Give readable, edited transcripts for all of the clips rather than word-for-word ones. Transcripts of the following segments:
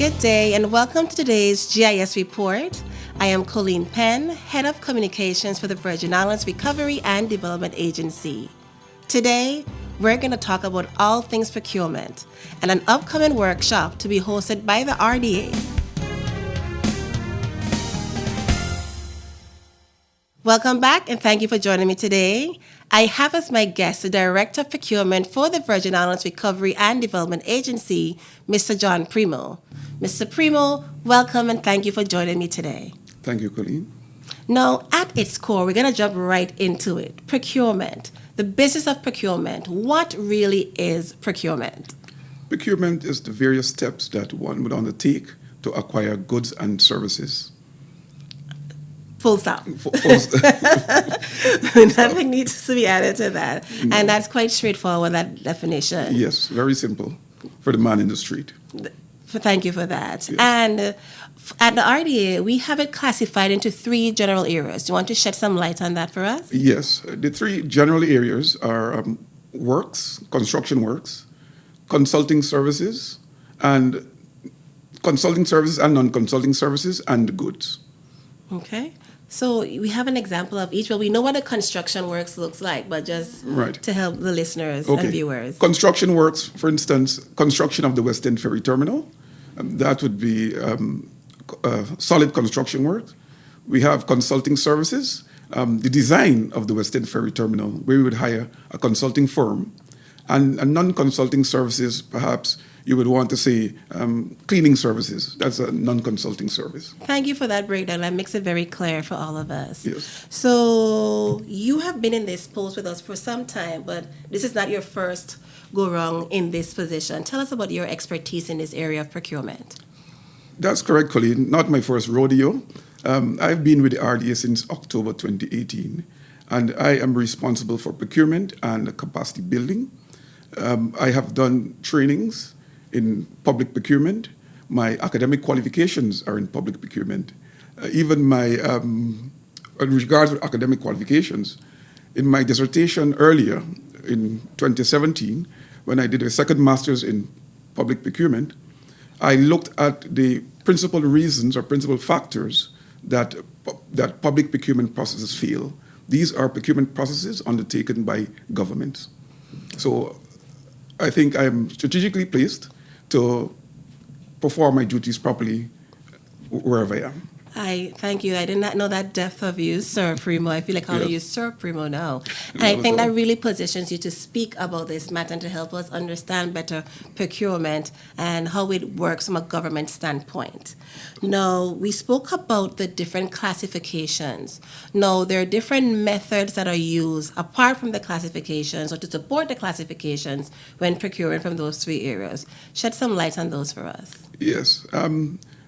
Good day and welcome to today's GIS report. I am Colleen Penn, Head of Communications for the Virgin Islands Recovery and Development Agency. Today, we're going to talk about all things procurement and an upcoming workshop to be hosted by the RDA. Welcome back and thank you for joining me today. I have as my guest the Director of Procurement for the Virgin Islands Recovery and Development Agency, Mr. John Primo. Mr. Primo, welcome and thank you for joining me today. Thank you, Colleen. Now, at its core, we're going to jump right into it. Procurement, the business of procurement. What really is procurement? Procurement is the various steps that one would undertake to acquire goods and services. Full stop. Nothing needs to be added to that. No. And that's quite straightforward, that definition. Yes, very simple for the man in the street. Thank you for that. Yes. And at the RDA, we have it classified into three general areas. Do you want to shed some light on that for us? Yes. The three general areas are construction works, consulting services, and non-consulting services, and goods. Okay. So we have an example of each. Well, we know what a construction works looks like, but just to help the listeners and viewers. Construction works, for instance, construction of the West End Ferry Terminal. That would be solid construction work. We have consulting services, the design of the West End Ferry Terminal, where we would hire a consulting firm. And non-consulting services, perhaps you would want to say cleaning services. That's a non-consulting service. Thank you for that breakdown. That makes it very clear for all of us. Yes. So you have been in this post with us for some time, but this is not your first go-round in this position. Tell us about your expertise in this area of procurement. That's correct, Colleen. Not my first rodeo. I've been with the RDA since October 2018, and I am responsible for procurement and capacity building. I have done trainings in public procurement. My academic qualifications are in public procurement. Even my, in regards to academic qualifications, in my dissertation earlier in 2017, when I did a second master's in public procurement, I looked at the principal reasons or principal factors that public procurement processes fail. These are procurement processes undertaken by governments. So I think I'm strategically placed to perform my duties properly wherever I am. I thank you. I did not know that depth of you, Sir Primo. I feel like calling you Sir Primo now. And I think that really positions you to speak about this matter and to help us understand better procurement and how it works from a government standpoint. Now, we spoke about the different classifications. Now, there are different methods that are used apart from the classifications or to support the classifications when procuring from those three areas. Shed some light on those for us. Yes.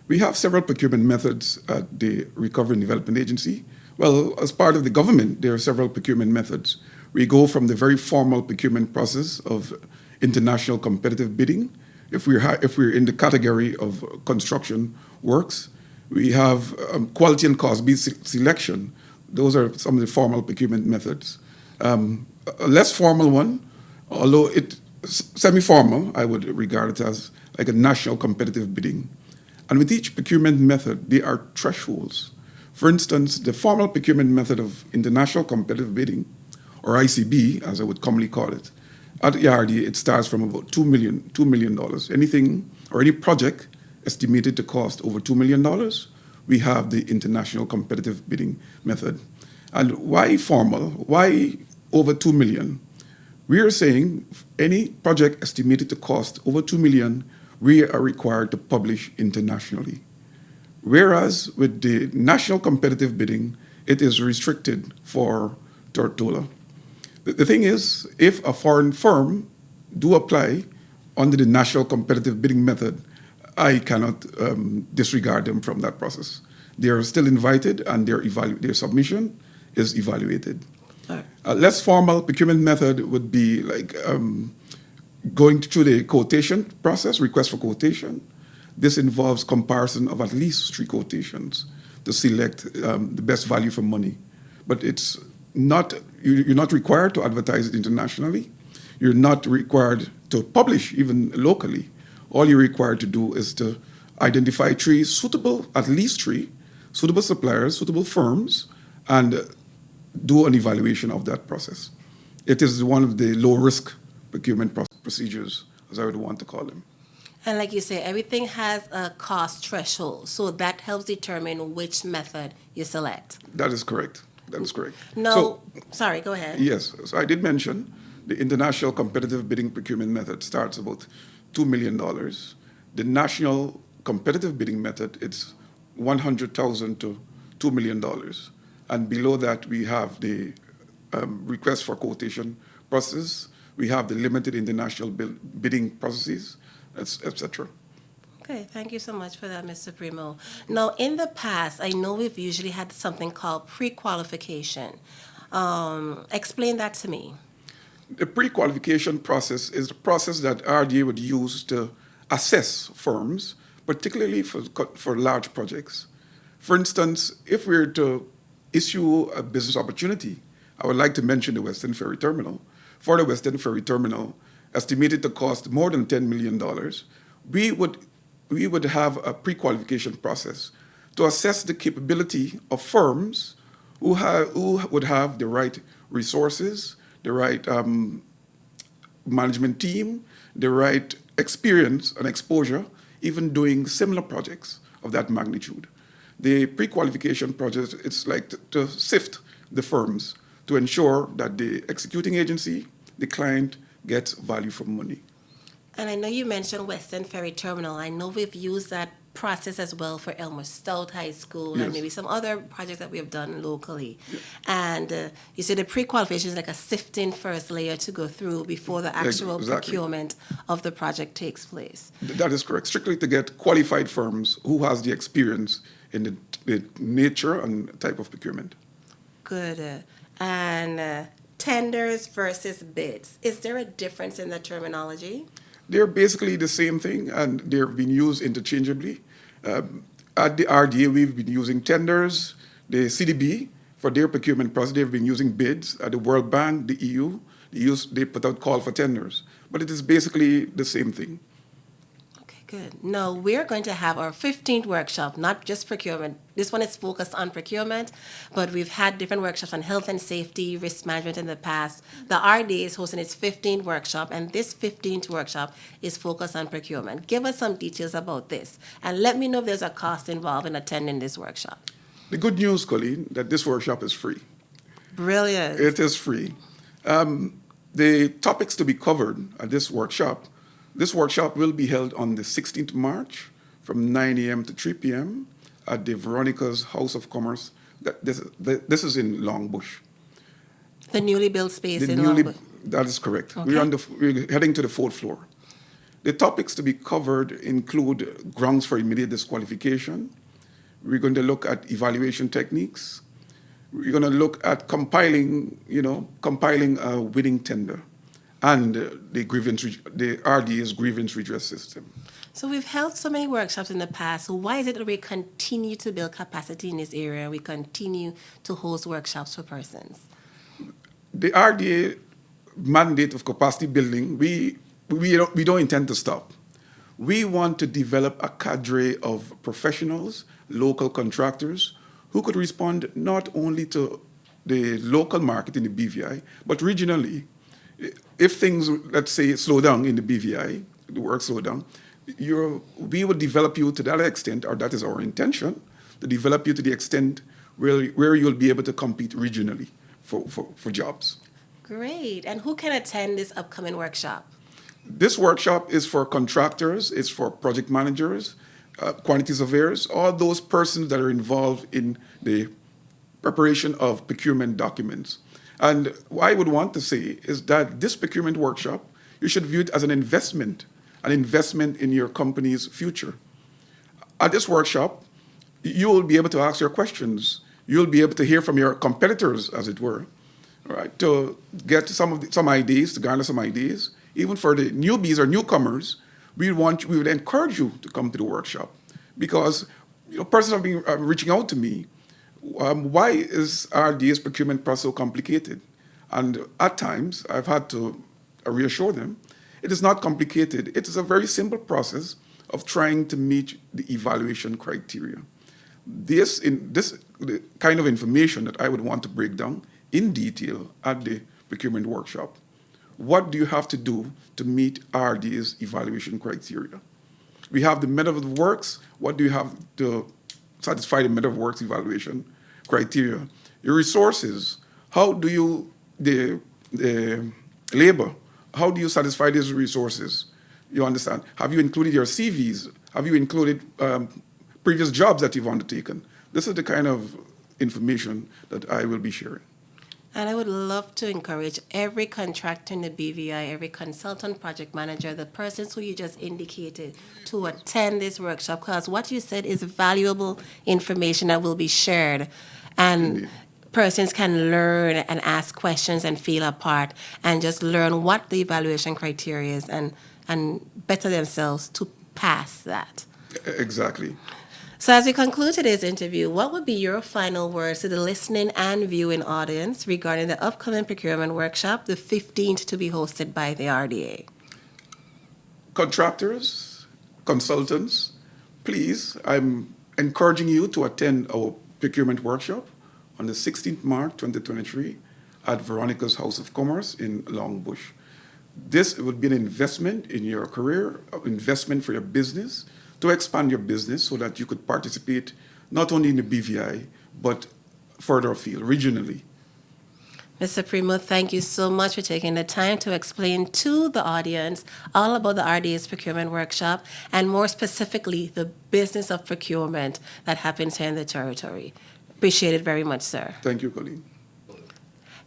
We have several procurement methods at the Recovery and Development Agency. Well, as part of the government, there are several procurement methods. We go from the very formal procurement process of international competitive bidding. If we're in the category of construction works, we have quality and cost-based selection. Those are some of the formal procurement methods. A less formal one, although it's semi-formal, I would regard it as like a national competitive bidding. And with each procurement method, there are thresholds. For instance, the formal procurement method of international competitive bidding, or ICB, as I would commonly call it, at the RDA, it starts from about $2 million. Anything or any project estimated to cost over $2 million, we have the international competitive bidding method. And why formal? Why over $2 million? We are saying any project estimated to cost over $2 million, we are required to publish internationally. Whereas with the national competitive bidding, it is restricted for Tortola. The thing is, if a foreign firm do apply under the national competitive bidding method, I cannot disregard them from that process. They are still invited and their submission is evaluated. Right. A less formal procurement method would be like going through the quotation process, request for quotation. This involves comparison of at least 3 quotations to select the best value for money. But it's not, you're not required to advertise it internationally. You're not required to publish even locally. All you're required to do is to identify at least three suitable suppliers, suitable firms, and do an evaluation of that process. It is one of the low-risk procurement procedures, as I would want to call them. And like you say, everything has a cost threshold, so that helps determine which method you select. That is correct. That is correct. No, sorry, go ahead. Yes, so I did mention the international competitive bidding procurement method starts about $2 million. The national competitive bidding method, it's $100,000 to $2 million. And below that, we have the request for quotation process. We have the limited international bidding processes, etc. Okay, thank you so much for that, Mr. Primo. Now, in the past, I know we've usually had something called pre-qualification. Explain that to me. The pre-qualification process is the process that RDA would use to assess firms, particularly for large projects. For instance, if we were to issue a business opportunity, I would like to mention the Western Ferry Terminal. For the Western Ferry Terminal, estimated to cost more than $10 million, we would have a pre-qualification process to assess the capability of firms who would have the right resources, the right management team, the right experience and exposure, even doing similar projects of that magnitude. The pre-qualification process, it's like to sift the firms to ensure that the executing agency, the client, gets value for money. And I know you mentioned Western Ferry Terminal. I know we've used that process as well for Elmer Stout High School Yes. and maybe some other projects that we have done locally. Yeah. And you said the pre-qualification is like a sifting first layer to go through before the actual Exactly. procurement of the project takes place. That is correct. Strictly to get qualified firms who has the experience in the nature and type of procurement. Good. And tenders versus bids. Is there a difference in the terminology? They're basically the same thing, and they're being used interchangeably. At the RDA, we've been using tenders. The CDB, for their procurement process, they've been using bids. At the World Bank, the EU, they put out call for tenders. But it is basically the same thing. Okay, good. Now, we're going to have our 15th workshop, not just procurement. This one is focused on procurement, but we've had different workshops on health and safety, risk management in the past. The RDA is hosting its 15th workshop, and this 15th workshop is focused on procurement. Give us some details about this, and let me know if there's a cost involved in attending this workshop. The good news, Colleen, that this workshop is free. Brilliant. It is free. The topics to be covered at this workshop will be held on the 16th March from 9 a.m. to 3 p.m. at the Veronica's House of Commerce. This is in Longbush. The newly built space in Longwood. That is correct. Okay. We're heading to the 4th floor. The topics to be covered include grounds for immediate disqualification. We're going to look at evaluation techniques. We're going to look at compiling a winning tender, and the RDA's grievance redress system. So we've held so many workshops in the past. So why is it that we continue to build capacity in this area? We continue to host workshops for persons. The RDA mandate of capacity building, we don't intend to stop. We want to develop a cadre of professionals, local contractors, who could respond not only to the local market in the BVI, but regionally. If things, let's say, slow down in the BVI, the work slow down, we will develop you to that extent, or that is our intention, to develop you to the extent where you'll be able to compete regionally for jobs. Great. And who can attend this upcoming workshop? This workshop is for contractors, it's for project managers, quantity surveyors, all those persons that are involved in the preparation of procurement documents. And what I would want to say is that this procurement workshop, you should view it as an investment in your company's future. At this workshop, you will be able to ask your questions. You'll be able to hear from your competitors, as it were, right, to get some ideas, to garner some ideas. Even for the newbies or newcomers, we would encourage you to come to the workshop, because persons have been reaching out to me. Why is RDA's procurement process so complicated? And at times, I've had to reassure them, it is not complicated. It is a very simple process of trying to meet the evaluation criteria. This the kind of information that I would want to break down in detail at the procurement workshop. What do you have to do to meet RDA's evaluation criteria? We have the method of works. What do you have to satisfy the method of works evaluation criteria? Your resources. How do you, the labor, how do you satisfy these resources? You understand? Have you included your CVs? Have you included previous jobs that you've undertaken? This is the kind of information that I will be sharing. And I would love to encourage every contractor in the BVI, every consultant, project manager, the persons who you just indicated, to attend this workshop, because what you said is valuable information that will be shared. And Indeed. persons can learn and ask questions and feel a part and just learn what the evaluation criteria is and better themselves to pass that. Exactly. So as we conclude today's interview, what would be your final words to the listening and viewing audience regarding the upcoming procurement workshop, the 15th, to be hosted by the RDA? Contractors, consultants, please, I'm encouraging you to attend our procurement workshop on the 16th March 2023 at Veronica's House of Commerce in Longbush. This would be an investment in your career, investment for your business, to expand your business so that you could participate not only in the BVI, but further afield, regionally. Mr. Primo, thank you so much for taking the time to explain to the audience all about the RDA's procurement workshop and more specifically the business of procurement that happens here in the territory. Appreciate it very much, sir. Thank you, Colleen.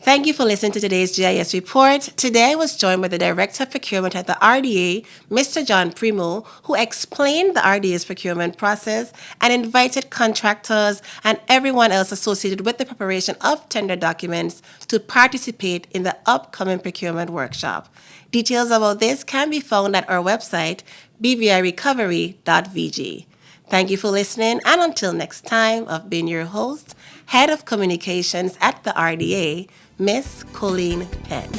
Thank you for listening to today's GIS report. Today I was joined by the Director of Procurement at the RDA, Mr. John Primo, who explained the RDA's procurement process and invited contractors and everyone else associated with the preparation of tender documents to participate in the upcoming procurement workshop. Details about this can be found at our website, bvirecovery.vg. Thank you for listening, and until next time, I've been your host, Head of Communications at the RDA, Miss Colleen Penn.